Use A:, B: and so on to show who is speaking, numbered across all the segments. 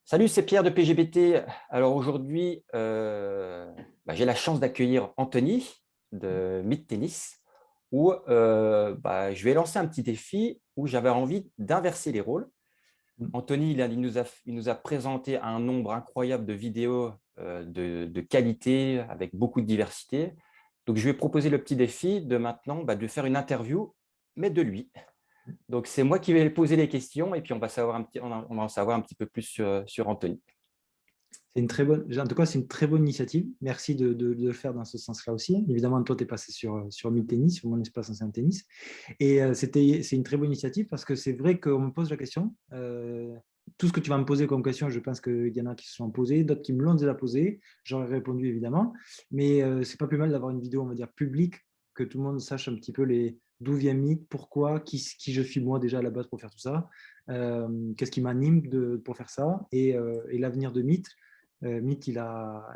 A: Salut, c'est Pierre de PGBT. Alors aujourd'hui, j'ai la chance d'accueillir Anthony de Meet Tennis, où je vais lancer un petit défi où j'avais envie d'inverser les rôles. Anthony, il nous a présenté un nombre incroyable de vidéos de qualité, avec beaucoup de diversité. Donc, je vais proposer le petit défi de maintenant de faire une interview, mais de lui. Donc, c'est moi qui vais poser les questions et puis on va en savoir un petit peu plus sur Anthony.
B: C'est une très bonne, en tout cas, c'est une très bonne initiative. Merci de le faire dans ce sens-là aussi. Évidemment, toi, tu es passé sur Mille Tennis, sur mon espace ancien tennis. Et c'est une très bonne initiative parce que c'est vrai qu'on me pose la question. Tout ce que tu vas me poser comme question, je pense qu'il y en a qui se sont posés, d'autres qui me l'ont déjà posé. J'aurais répondu évidemment. Mais c'est pas plus mal d'avoir une vidéo, on va dire, publique, que tout le monde sache un petit peu d'où vient Meet, pourquoi, qui je suis moi déjà à la base pour faire tout ça, qu'est-ce qui m'anime pour faire ça et l'avenir de Meet. Meet, il a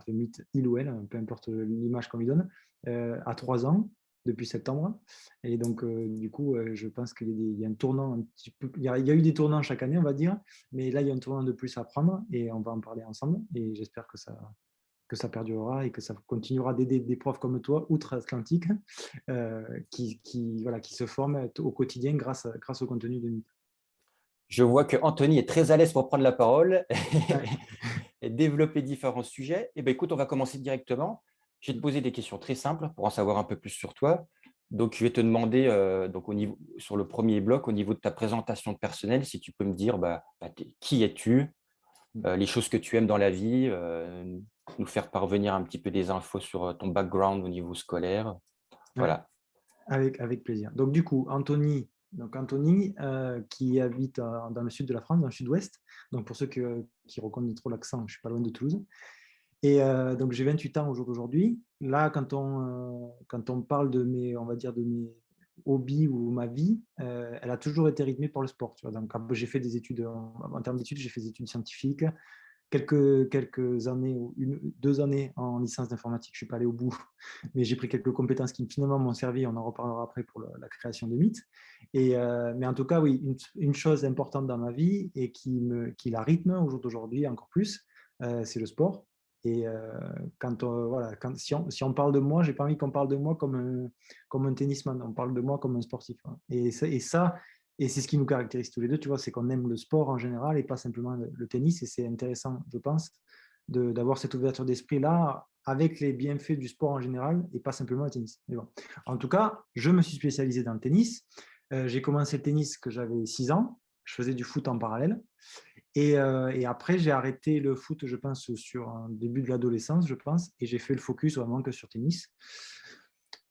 B: fait Meet, il ou elle, peu importe l'image qu'on lui donne, à 3 ans, depuis septembre. Et donc, du coup, je pense qu'il y a un tournant un petit peu. Il y a eu des tournants chaque année, on va dire, mais là, il y a un tournant de plus à prendre et on va en parler ensemble. Et j'espère que ça perdurera et que ça continuera d'aider des profs comme toi, outre-Atlantique, voilà, qui se forment au quotidien grâce au contenu de Meet.
A: Je vois que Anthony est très à l'aise pour prendre la parole
B: Ouais.
A: et développer différents sujets. Eh bien, écoute, on va commencer directement. Je vais te poser des questions très simples pour en savoir un peu plus sur toi. Donc, je vais te demander, sur le premier bloc, au niveau de ta présentation personnelle, si tu peux me dire qui es-tu, les choses que tu aimes dans la vie, nous faire parvenir un petit peu des infos sur ton background au niveau scolaire.
B: Ouais.
A: Voilà.
B: Avec plaisir. Donc, du coup, Anthony qui habite dans le sud de la France, dans le sud-ouest. Donc, pour ceux qui reconnaissent trop l'accent, je ne suis pas loin de Toulouse. Et donc, j'ai 28 ans au jour d'aujourd'hui. Là, quand on parle on va dire, de mes hobbies ou ma vie, elle a toujours été rythmée par le sport. Tu vois. Donc, j'ai fait des études, en termes d'études, j'ai fait des études scientifiques, quelques années, 2 années en licence d'informatique, je ne suis pas allé au bout, mais j'ai pris quelques compétences qui finalement m'ont servi, on en reparlera après pour la création de mythes. Mais en tout cas, oui, une chose importante dans ma vie et qui la rythme au jour d'aujourd'hui encore plus, c'est le sport. Et voilà, si on parle de moi, j'ai pas envie qu'on parle de moi comme un tennisman, on parle de moi comme un sportif, hein. Et c'est ce qui nous caractérise tous les deux, tu vois, c'est qu'on aime le sport en général et pas simplement le tennis. Et c'est intéressant, je pense, d'avoir cette ouverture d'esprit-là avec les bienfaits du sport en général et pas simplement le tennis. Mais bon. En tout cas, je me suis spécialisé dans le tennis. J'ai commencé le tennis que j'avais 6 ans. Je faisais du foot en parallèle. Et après, j'ai arrêté le foot, je pense, sur un début de l'adolescence, je pense, et j'ai fait le focus vraiment que sur tennis.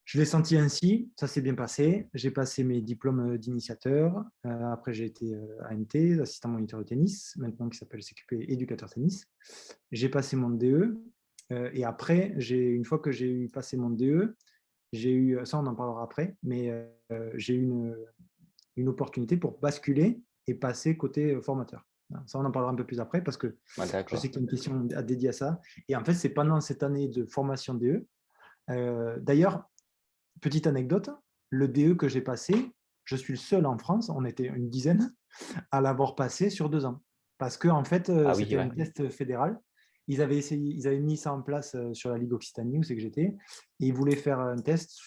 B: Je l'ai senti ainsi, ça s'est bien passé. J'ai passé mes diplômes d'initiateur. Après, j'ai été AMT, assistant moniteur de tennis, maintenant qui s'appelle CQP éducateur tennis. J'ai passé mon DE. Et après, une fois que j'ai eu passé mon DE, ça on en parlera après, mais j'ai eu une opportunité pour basculer et passer côté formateur. Ça, on en parlera un peu plus après parce que
A: Ouais,
B: je sais
A: d'accord.
B: qu'il y a une question à dédier à ça. Et en fait, c'est pendant cette année de formation DE. D'ailleurs, petite anecdote, le DE que j'ai passé, je suis le seul en France, on était une dizaine, à l'avoir passé sur 2 ans. Parce que, en fait,
A: Ah oui,
B: c'était un
A: ouais.
B: test fédéral. Ils avaient mis ça en place sur la Ligue Occitanie, où c'est que j'étais, et ils voulaient faire un test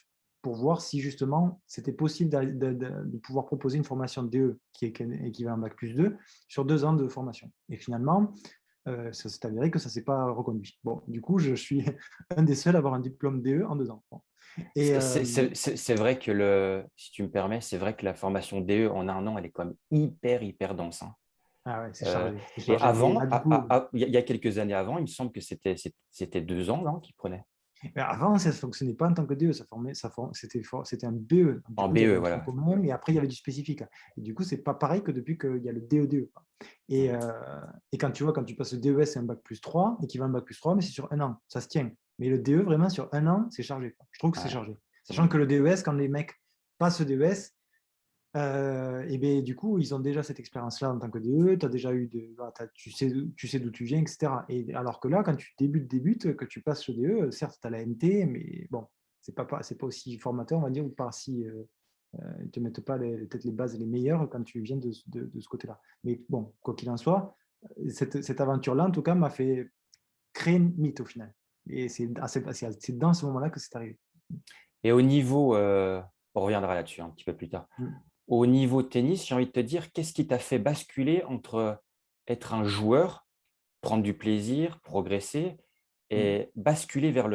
B: pour voir si justement c'était possible de pouvoir proposer une formation DE qui est équivalent à Bac+2 sur 2 ans de formation. Et finalement, ça s'est avéré que ça ne s'est pas reconduit. Bon, du coup, je suis un des seuls à avoir un diplôme DE en 2 ans. Bon. Et
A: C'est vrai que si tu me permets, c'est vrai que la formation DE en un an, elle est quand même hyper, hyper dense, hein.
B: ah ouais, c'est
A: Euh,
B: chargé, c'est
A: et
B: chargé. Et là,
A: avant,
B: du coup,
A: il y a quelques années avant, il me semble que c'était 2 ans, non, qu'ils prenaient
B: mais avant, ça ne fonctionnait pas en tant que DE, c'était un BE. Du
A: en
B: coup, il y avait
A: BE,
B: un tronc
A: voilà.
B: commun et après, il y avait du spécifique. Et du coup, ce n'est pas pareil que depuis qu'il y a le DEDE, quoi. Et,
A: Mhm.
B: euh, et quand tu passes le DES, c'est un bac+3, équivalent bac+3, mais c'est sur un an, ça se tient. Mais le DE, vraiment, sur un an, c'est chargé, quoi. Je trouve que c'est
A: Ouais.
B: chargé. Sachant
A: Mhm.
B: que le DES, quand les mecs passent le DES, et ben, du coup, ils ont déjà cette expérience-là en tant que DE, tu as déjà voilà, tu sais d'où tu viens, etc. Et alors que là, quand tu débutes, que tu passes le DE, certes, tu as la MT, mais bon, c'est pas aussi formateur, on va dire, ou pas si ils ne te mettent pas peut-être les bases les meilleures quand tu viens de ce côté-là. Mais bon, quoi qu'il en soit, cette aventure-là, en tout cas, m'a fait créer une mythe au final. Et c'est dans ce moment-là que c'est arrivé.
A: Et au niveau, on reviendra là-dessus un petit peu plus tard.
B: Mm.
A: Au niveau tennis, j'ai envie de te dire, qu'est-ce qui t'a fait basculer entre être un joueur, prendre du plaisir, progresser
B: Mm.
A: et basculer vers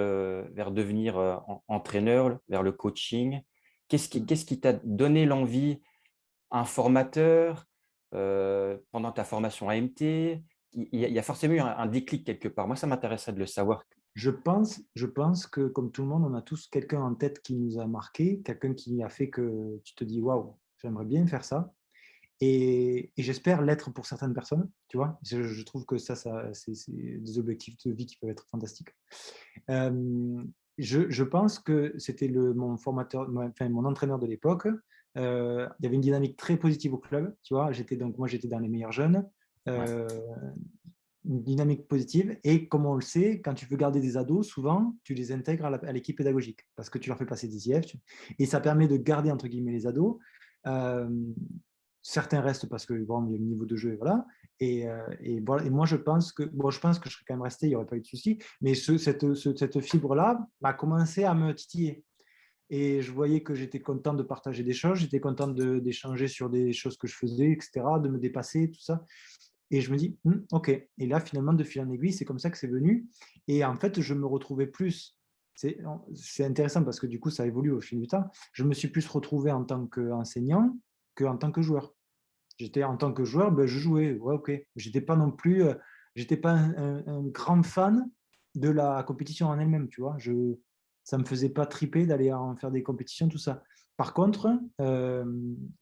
A: devenir, entraîneur, vers le coaching?
B: Mm.
A: Qu'est-ce qui t'a donné l'envie? Un formateur, pendant ta formation AMT? Il y a forcément eu un déclic quelque part. Moi, ça m'intéresserait de le savoir.
B: Je pense que, comme tout le monde, on a tous quelqu'un en tête qui nous a marqué, quelqu'un qui a fait que tu te dis waouh, j'aimerais bien faire ça. Et j'espère l'être pour certaines personnes, tu vois. Je trouve que c'est des objectifs de vie qui peuvent être fantastiques. Euh, je pense que c'était mon formateur, enfin mon entraîneur de l'époque. Il y avait une dynamique très positive au club, tu vois. Moi, j'étais dans les meilleurs jeunes.
A: Ouais,
B: Euh, une dynamique positive. Et comme on le sait, quand tu veux garder des ados, souvent, tu les intègres à l'équipe pédagogique parce que tu leur fais passer des IF. Et ça permet de garder, entre guillemets, les ados. Euh, Certains restent parce que bon, il y a le niveau de jeu, voilà. Et voilà. Et moi, je pense que je serais quand même resté, il n'y aurait pas eu de souci. Mais cette fibre-là a commencé à me titiller. Et je voyais que j'étais content de partager des choses, j'étais content d'échanger sur des choses que je faisais, etc., de me dépasser, tout ça. Et je me dis, OK. Et là, finalement, de fil en aiguille, c'est comme ça que c'est venu. Et en fait, je me retrouvais plus. C'est intéressant parce que du coup, ça évolue au fil du temps. Je me suis plus retrouvé en tant qu'enseignant qu'en tant que joueur. J'étais en tant que joueur, ben, je jouais, ouais, OK. J'étais pas non plus, j'étais pas un grand fan de la compétition en elle-même, tu vois. Ça me faisait pas triper d'aller en faire des compétitions, tout ça. Par contre,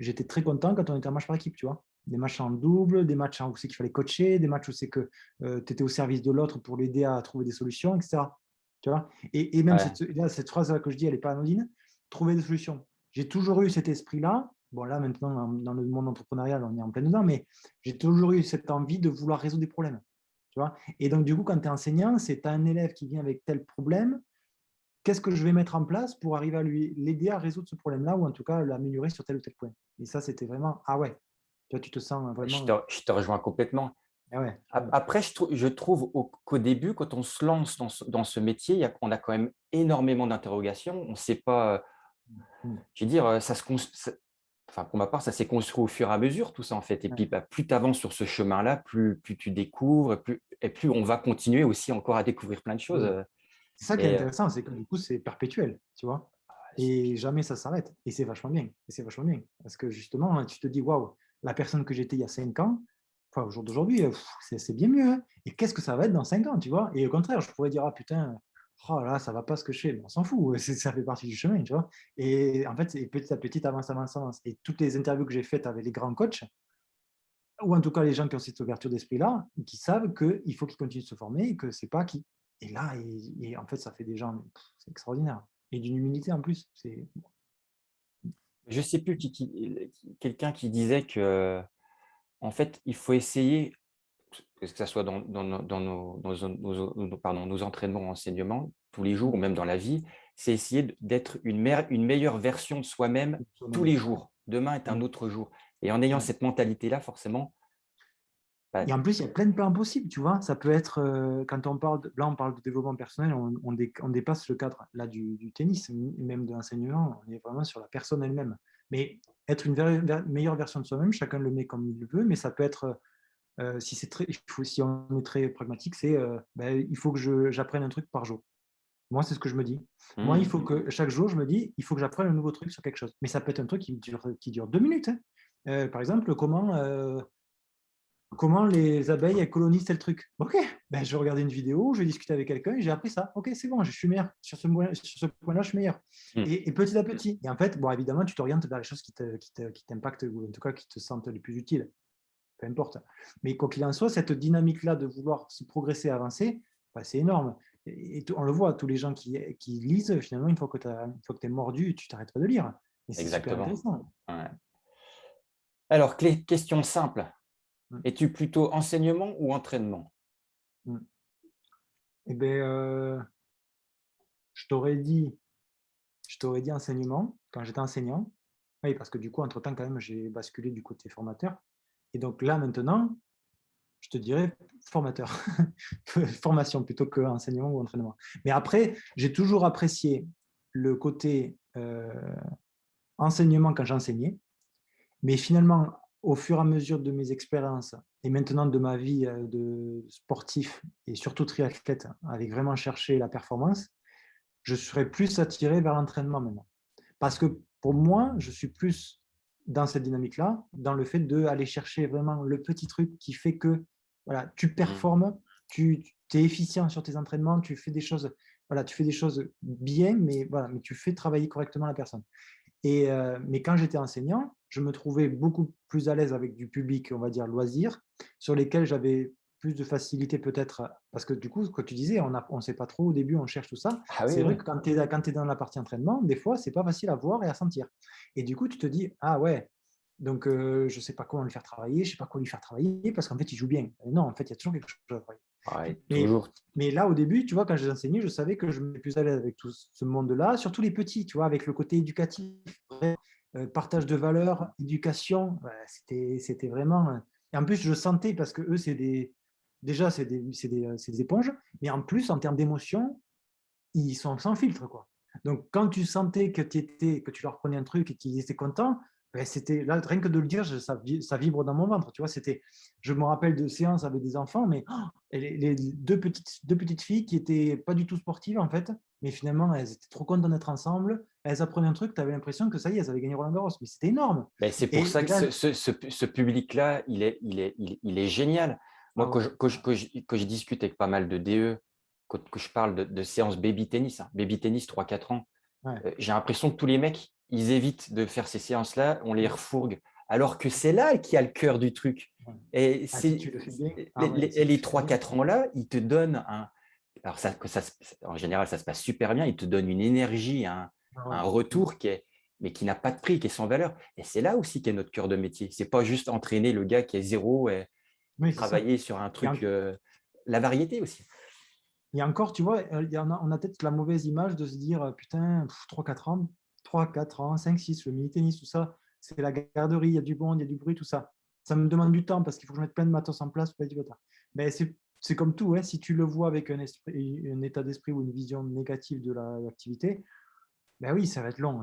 B: j'étais très content quand on était en match par équipe, tu vois. Des matchs en double, des matchs où c'est qu'il fallait coacher, des matchs où c'est que tu étais au service de l'autre pour l'aider à trouver des solutions, etc. Tu vois. Et même
A: ouais,
B: cette phrase-là que je dis, elle n'est pas anodine, trouver des solutions. J'ai toujours eu cet esprit-là. Bon, là, maintenant, dans le monde entrepreneurial, on est en plein dedans, mais j'ai toujours eu cette envie de vouloir résoudre des problèmes. Tu vois. Et donc, du coup, quand tu es enseignant, c'est un élève qui vient avec tel problème, qu'est-ce que je vais mettre en place pour arriver à l'aider à résoudre ce problème-là ou en tout cas l'améliorer sur tel ou tel point. Et ça, c'était vraiment, ah ouais, toi, tu te sens
A: je
B: vraiment,
A: te je te rejoins complètement.
B: ah ouais, ouais.
A: Après, je trouve qu'au début, quand on se lance dans ce métier, on a quand même énormément d'interrogations. On ne sait pas,
B: Mm.
A: je veux dire, ça se cons ça enfin, pour ma part, ça s'est construit au fur et à mesure, tout ça, en fait. Et
B: Ouais.
A: puis, bah, plus tu avances sur ce chemin-là, plus tu découvres, plus on va continuer aussi encore à découvrir plein de choses,
B: Oui. C'est ça qui est
A: et
B: intéressant, c'est que du coup, c'est perpétuel, tu vois. Et jamais ça s'arrête. Et c'est vachement bien. Et c'est vachement bien. Parce que justement, hein, tu te dis, waouh, la personne que j'étais il y a 5 ans, enfin, au jour d'aujourd'hui, c'est bien mieux, hein. Et qu'est-ce que ça va être dans 5 ans, tu vois. Et au contraire, je pourrais dire, ah putain, oh là, ça va pas ce que je fais. Mais on s'en fout, ça fait partie du chemin, tu vois. Et en fait, petit à petit, avance, avance, avance. Et toutes les interviews que j'ai faites avec les grands coachs, ou en tout cas les gens qui ont cette ouverture d'esprit-là, qui savent qu'il faut qu'ils continuent de se former et que c'est pas acquis. Et là, en fait, ça fait des gens, c'est extraordinaire. Et d'une humilité en plus.
A: je sais plus quelqu'un qui disait que, en fait, il faut essayer, que ça soit dans nos entraînements, enseignements, tous les jours ou même dans la vie, c'est essayer d'être une meilleure version de soi-même tous les jours. Demain est un
B: Ouais,
A: autre jour. Et en ayant
B: ouais.
A: cette mentalité-là, forcément, bah,
B: Et en plus, il y a plein de plans possibles, tu vois. Ça peut être, quand là, on parle de développement personnel, on dépasse le cadre là du tennis, même de l'enseignement. On est vraiment sur la personne elle-même. Mais être une meilleure version de soi-même, chacun le met comme il le veut, mais ça peut être, si on est très pragmatique, c'est ben, il faut que j'apprenne un truc par jour. Moi, c'est ce que je me dis. Moi, il
A: mmh,
B: faut que chaque jour, je me dis, il faut que j'apprenne un nouveau truc sur quelque chose. Mais ça peut être un truc qui dure 2 minutes, hein. Par exemple, comment les abeilles elles colonisent tel truc. Ok, ben, je vais regarder une vidéo, je vais discuter avec quelqu'un et j'ai appris ça. Ok, c'est bon, je suis meilleur. Sur ce point-là, je suis meilleur.
A: mmh.
B: Et petit à petit. Et en fait, bon, évidemment, tu t'orientes vers les choses qui t'impactent ou en tout cas qui te sentent les plus utiles. Peu importe. Mais quoi qu'il en soit, cette dynamique-là de vouloir se progresser, avancer, ben, c'est énorme. Et on le voit, tous les gens qui lisent, finalement, une fois que tu es mordu, tu t'arrêtes pas de lire. Et c'est super
A: Exactement.
B: intéressant.
A: Ouais. Alors, question simple,
B: Mm.
A: es-tu plutôt enseignement ou entraînement?
B: Mm. Eh bien, je t'aurais dit Je t'aurais dit enseignement, quand j'étais enseignant. Oui, parce que du coup, entre-temps, quand même, j'ai basculé du côté formateur. Et donc là, maintenant, je te dirais formateur, formation plutôt que enseignement ou entraînement. Mais après, j'ai toujours apprécié le côté enseignement quand j'enseignais, mais finalement, au fur et à mesure de mes expériences et maintenant de ma vie de sportif et surtout triathlète, avec vraiment chercher la performance, je serais plus attiré vers l'entraînement maintenant. Parce que pour moi, je suis plus dans cette dynamique-là, dans le fait d'aller chercher vraiment le petit truc qui fait que voilà, tu
A: Mhm.
B: performes, tu es efficient sur tes entraînements, tu fais des choses, voilà, tu fais des choses bien, mais, voilà, mais tu fais travailler correctement la personne. Mais quand j'étais enseignant, je me trouvais beaucoup plus à l'aise avec du public, on va dire, loisir, sur lesquels j'avais plus de facilité peut-être, parce que du coup, ce que tu disais, on ne sait pas trop au début, on cherche tout ça.
A: Ah oui,
B: C'est vrai
A: oui.
B: que quand tu es dans la partie entraînement, des fois, c'est pas facile à voir et à sentir. Et du coup, tu te dis, ah ouais, donc je ne sais pas comment le faire travailler, je ne sais pas quoi lui faire travailler, parce qu'en fait, il joue bien. Et non, en fait, il y a toujours quelque chose à travailler.
A: Ouais,
B: Mais,
A: toujours.
B: mais là, au début, tu vois, quand j'ai enseigné, je savais que je me mettais plus à l'aise avec tout ce monde-là, surtout les petits, tu vois, avec le côté éducatif, partage de valeurs, éducation. C'était vraiment. Et en plus, je sentais, parce que eux, déjà, c'est des éponges, mais en plus, en termes d'émotion, ils sont sans filtre, quoi. Donc, quand tu sentais que tu leur prenais un truc et qu'ils étaient contents, ben, c'était là, rien que de le dire, ça vibre dans mon ventre. Tu vois, je me rappelle de séances avec des enfants, mais les deux petites filles qui étaient pas du tout sportives, en fait, mais finalement, elles étaient trop contentes d'être ensemble. Elles apprenaient un truc, tu avais l'impression que ça y est, elles avaient gagné Roland Garros. Mais c'était énorme.
A: Ben, c'est pour ça
B: Et
A: que
B: là,
A: ce public-là, il est génial. Moi,
B: ah ouais,
A: quand je discute avec pas mal de DE, que je parle de séances baby tennis, baby tennis 3-4 ans,
B: ouais,
A: j'ai l'impression que tous les mecs, ils évitent de faire ces séances-là, on les refourgue, alors que c'est là qui a le cœur du truc.
B: ouais.
A: Et
B: Ah, si tu le fais bien, ah ouais, si tu
A: les
B: le fais bien,
A: 3-4 ans-là, ils te donnent un. Alors, en général, ça se passe super bien, ils te donnent une énergie,
B: ah ouais.
A: un retour mais qui n'a pas de prix, qui est sans valeur. Et c'est là aussi qu'est notre cœur de métier. C'est pas juste entraîner le gars qui est zéro et
B: Oui, c'est ça.
A: travailler sur un
B: Et,
A: truc. La variété aussi.
B: Et encore, tu vois, on a peut-être la mauvaise image de se dire, putain, 3-4 ans, 3-4 ans, 5-6, le mini-tennis, tout ça, c'est la garderie, il y a du monde, il y a du bruit, tout ça. Ça me demande du temps parce qu'il faut que je mette plein de matos en place. Mais c'est comme tout, hein, si tu le vois avec un état d'esprit ou une vision négative de l'activité, ben oui, ça va être long.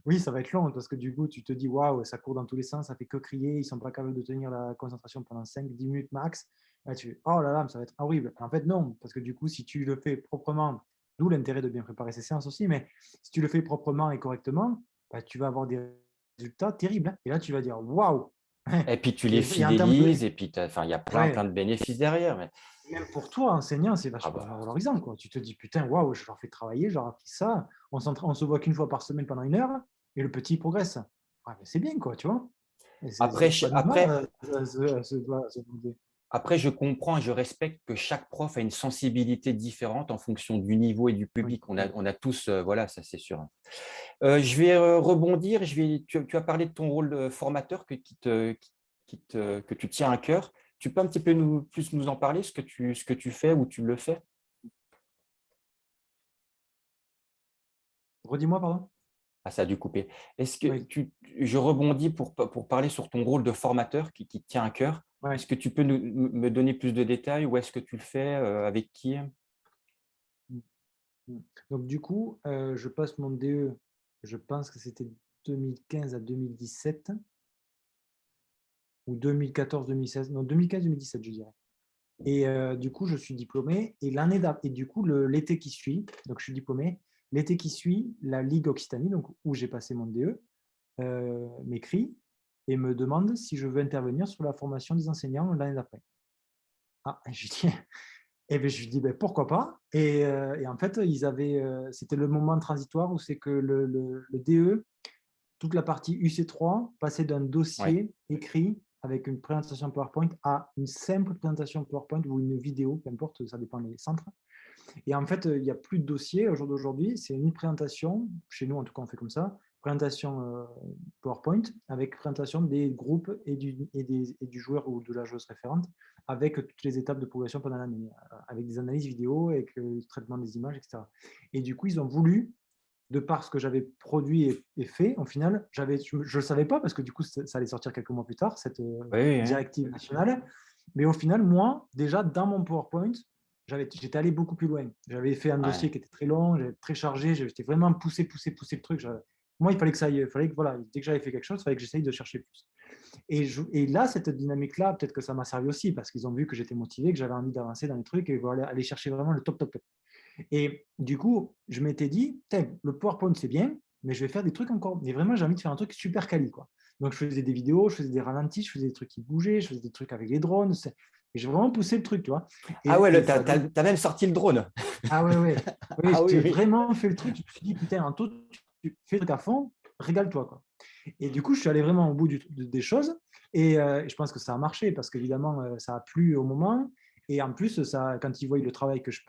B: Oui, ça va être long parce que du coup, tu te dis, waouh, ça court dans tous les sens, ça fait que crier, ils ne sont pas capables de tenir la concentration pendant 5-10 minutes max. Là, tu fais, oh là là, ça va être horrible. En fait, non, parce que du coup, si tu le fais proprement, d'où l'intérêt de bien préparer ces séances aussi, mais si tu le fais proprement et correctement, ben, tu vas avoir des résultats terribles, hein. Et là, tu vas dire, waouh.
A: Et puis tu les
B: Et en termes
A: fidélises,
B: de.
A: et puis enfin, il y a plein
B: Ouais,
A: de bénéfices derrière. Mais
B: même pour toi, enseignant, c'est
A: ah
B: vachement
A: bah,
B: valorisant, quoi. Tu te dis, putain, waouh, je leur fais travailler, je leur ai appris ça. On se voit qu'une fois par semaine pendant 1 heure et le petit progresse. Ah, mais c'est bien, quoi, tu vois. Et
A: après,
B: pas de mal à se demander.
A: après, je comprends et je respecte que chaque prof a une sensibilité différente en fonction du niveau et du
B: Oui,
A: public.
B: oui.
A: On a tous, voilà, ça c'est sûr. Je vais rebondir. Tu as parlé de ton rôle de formateur que tu tiens à cœur. Tu peux un petit peu plus nous en parler, ce que tu fais, où tu le fais?
B: Redis-moi, pardon.
A: Ah, ça a dû couper. Est-ce que
B: Oui,
A: je rebondis pour parler sur ton rôle de formateur qui te tient à cœur.
B: ouais.
A: Est-ce que tu peux me donner plus de détails? Où est-ce que tu le fais? Avec qui?
B: Mm, mm. Donc, du coup, je passe mon DE, je pense que c'était 2015 à 2017 ou 2014-2016, non, 2015-2017, je dirais. Et du coup, je suis diplômé. Et l'année d'après, et du coup, l'été qui suit, donc je suis diplômé, l'été qui suit, la Ligue Occitanie, donc où j'ai passé mon DE, m'écrit et me demande si je veux intervenir sur la formation des enseignants l'année d'après. Ah, et je dis, et ben, je lui dis ben, pourquoi pas. Et en fait, c'était le moment transitoire où c'est que le DE, toute la partie UC3 passait d'un
A: Oui.
B: dossier écrit avec une présentation PowerPoint à une simple présentation PowerPoint ou une vidéo, peu importe, ça dépend des centres. Et en fait, il n'y a plus de dossier au jour d'aujourd'hui, c'est une présentation, chez nous en tout cas on fait comme ça, présentation PowerPoint avec présentation des groupes et du joueur ou de la joueuse référente avec toutes les étapes de progression pendant l'année, avec des analyses vidéo, avec le traitement des images, etc. Et du coup, ils ont voulu de par ce que j'avais produit et fait, au final, je ne le savais pas parce que du coup, ça allait sortir quelques mois plus tard, cette
A: Oui, oui, oui.
B: directive nationale. Mais au final, moi, déjà, dans mon PowerPoint, j'étais allé beaucoup plus loin. J'avais fait un dossier
A: Ouais.
B: qui était très long, très chargé, j'étais vraiment poussé le truc. Moi, il fallait que ça aille, il fallait que, voilà, dès que j'avais fait quelque chose, il fallait que j'essaye de chercher plus. Et là, cette dynamique-là, peut-être que ça m'a servi aussi parce qu'ils ont vu que j'étais motivé, que j'avais envie d'avancer dans les trucs et voilà, aller chercher vraiment le top, top, top. Et du coup, je m'étais dit, le PowerPoint, c'est bien, mais je vais faire des trucs encore. Mais vraiment, j'ai envie de faire un truc super quali, quoi. Donc, je faisais des vidéos, je faisais des ralentis, je faisais des trucs qui bougeaient, je faisais des trucs avec les drones. Et j'ai vraiment poussé le truc, tu vois.
A: Ah ouais,
B: Et
A: tu
B: ça
A: as même sorti le drone.
B: ah ouais, ouais. Oui,
A: Ah oui,
B: j'ai
A: oui.
B: vraiment fait le truc. Je me suis dit, putain, Anto, tu fais le truc à fond, régale-toi, quoi. Et du coup, je suis allé vraiment au bout des choses. Et je pense que ça a marché parce qu'évidemment, ça a plu au moment. Et en plus, ça, quand ils voient le travail que je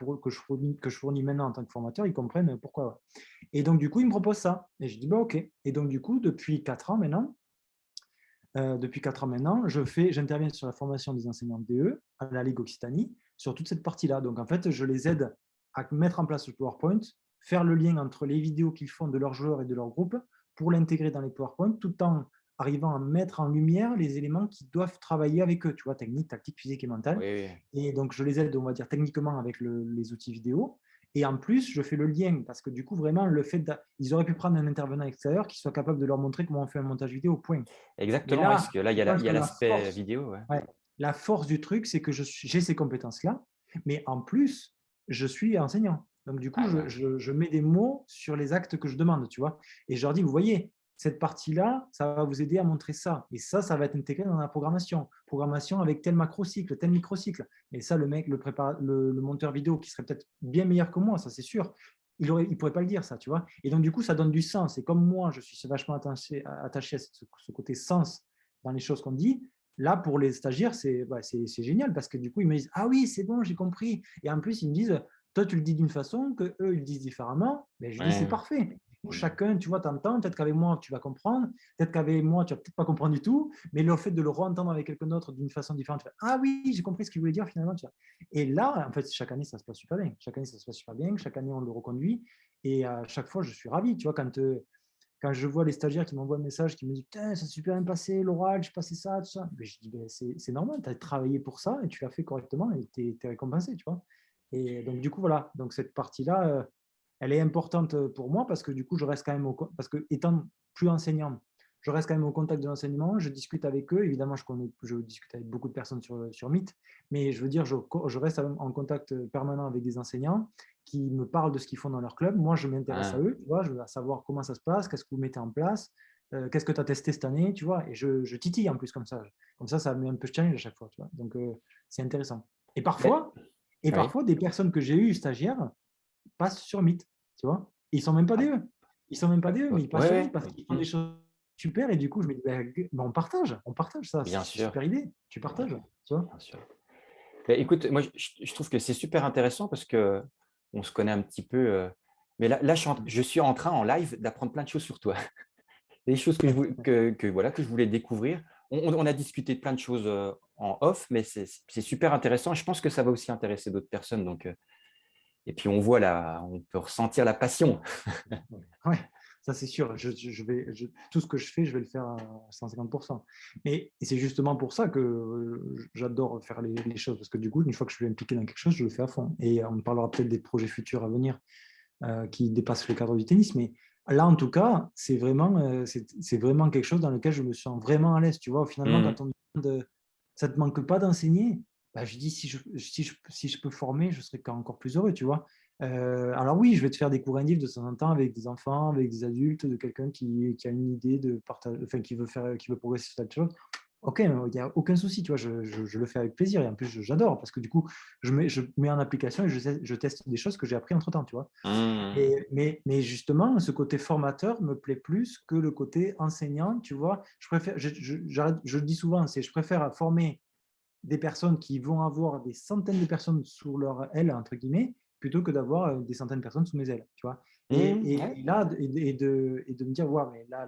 B: fournis maintenant en tant que formateur, ils comprennent pourquoi. Ouais. Et donc, du coup, ils me proposent ça. Et je dis, bah, OK. Et donc, du coup, depuis 4 ans maintenant, j'interviens sur la formation des enseignants DE à la Ligue Occitanie sur toute cette partie-là. Donc, en fait, je les aide à mettre en place le PowerPoint, faire le lien entre les vidéos qu'ils font de leurs joueurs et de leur groupe pour l'intégrer dans les PowerPoint, tout en arrivant à mettre en lumière les éléments qui doivent travailler avec eux, tu vois, technique, tactique, physique et mentale.
A: Oui, oui.
B: Et donc, je les aide, on va dire, techniquement avec les outils vidéo. Et en plus, je fais le lien parce que du coup, vraiment, ils auraient pu prendre un intervenant extérieur qui soit capable de leur montrer comment on fait un montage vidéo, point. Mais
A: Exactement,
B: là,
A: parce que là,
B: je
A: il
B: pense
A: y a
B: que
A: l'aspect vidéo. Ouais.
B: ouais, la force du truc, c'est que j'ai ces compétences-là, mais en plus, je suis enseignant. Donc, du coup,
A: Ah bah,
B: je mets des mots sur les actes que je demande, tu vois. Et je leur dis, vous voyez, cette partie-là, ça va vous aider à montrer ça. Et ça va être intégré dans la programmation. Programmation avec tel macro-cycle, tel micro-cycle. Et ça, le mec, le monteur vidéo, qui serait peut-être bien meilleur que moi, ça c'est sûr, il pourrait pas le dire, ça, tu vois. Et donc, du coup, ça donne du sens. Et comme moi, je suis vachement attaché à ce côté sens dans les choses qu'on dit, là, pour les stagiaires, c'est génial parce que du coup, ils me disent, ah oui, c'est bon, j'ai compris. Et en plus, ils me disent, toi, tu le dis d'une façon, que eux, ils le disent différemment. Mais je dis, c'est
A: ouais.
B: parfait. Chacun, tu vois, t'entends. Peut-être qu'avec moi, tu vas comprendre. Peut-être qu'avec moi, tu vas peut-être pas comprendre du tout. Mais le fait de le re-entendre avec quelqu'un d'autre d'une façon différente, tu fais, ah oui, j'ai compris ce qu'il voulait dire finalement. Tu vois. Et là, en fait, chaque année, ça se passe super bien. Chaque année, ça se passe super bien. Chaque année, on le reconduit. Et à chaque fois, je suis ravi. Tu vois, quand je vois les stagiaires qui m'envoient un message qui me disent, putain, ça s'est super bien passé, l'oral, j'ai passé ça, tout ça. Mais je dis, ben, c'est normal, tu as travaillé pour ça et tu l'as fait correctement et tu es récompensé, tu vois. Et donc, du coup, voilà. Donc, cette partie-là, elle est importante pour moi parce que du coup, je reste quand même parce que étant plus enseignant, je reste quand même au contact de l'enseignement, je discute avec eux. Évidemment, je discute avec beaucoup de personnes sur Meet, mais je veux dire, je reste en contact permanent avec des enseignants qui me parlent de ce qu'ils font dans leur club. Moi, je m'intéresse à
A: Ah,
B: eux, tu vois, je veux savoir comment ça se passe, qu'est-ce que vous mettez en place, qu'est-ce que tu as testé cette année, tu vois, et je titille en plus comme ça. Comme ça me met un peu de challenge à chaque fois, tu vois. Donc, c'est intéressant. Et
A: mais-
B: parfois, et
A: oui.
B: parfois, des personnes que j'ai eues stagiaires passent sur Meet, tu vois. Et ils sont même pas
A: Ah,
B: des eux. Ils sont même pas des eux,
A: ouais,
B: mais ils passent sur Meet
A: ouais.
B: parce qu'ils font
A: Mm,
B: des choses super. Et du coup, je me dis, on partage ça.
A: bien
B: C'est une
A: sûr,
B: super idée. Tu
A: bien,
B: partages, tu vois.
A: bien sûr. Mais écoute, moi, je trouve que c'est super intéressant parce que on se connaît un petit peu. Mais là je suis en train, en live, d'apprendre plein de choses sur toi. Des choses voilà, que je voulais découvrir. On a discuté de plein de choses en off, mais c'est super intéressant. Je pense que ça va aussi intéresser d'autres personnes. Donc, et puis, on peut ressentir la passion.
B: Ouais, ça c'est sûr. Tout ce que je fais, je vais le faire à 150%. Mais c'est justement pour ça que j'adore faire les choses, parce que du coup, une fois que je suis impliqué dans quelque chose, je le fais à fond. Et on parlera peut-être des projets futurs à venir qui dépassent le cadre du tennis, mais là, en tout cas, c'est vraiment quelque chose dans lequel je me sens vraiment à l'aise. Tu vois, finalement,
A: Mmh.
B: quand on me demande, ça ne te manque pas d'enseigner, bah, je dis, si je peux former, je serais encore plus heureux, tu vois. Alors oui, je vais te faire des cours indiv de temps en temps avec des enfants, avec des adultes, de quelqu'un qui a une idée de partage, enfin, qui veut progresser sur cette chose. Ok, il n'y a aucun souci, tu vois, je le fais avec plaisir et en plus j'adore parce que du coup, je mets en application et je teste des choses que j'ai appris entre temps, tu vois.
A: Mmh.
B: Mais justement, ce côté formateur me plaît plus que le côté enseignant, tu vois. Je le dis souvent, je préfère former des personnes qui vont avoir des centaines de personnes sous leur aile, entre guillemets, plutôt que d'avoir des centaines de personnes sous mes ailes, tu vois.
A: Mmh. Ouais.
B: Et là, et de me dire, ouais, mais là,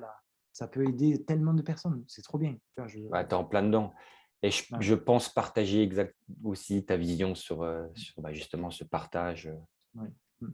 B: ça peut aider tellement de personnes, c'est trop bien. Tu vois,
A: Ouais, tu es en plein dedans. Et
B: ouais,
A: je pense partager aussi ta vision sur, justement ce partage.
B: ouais. Mm.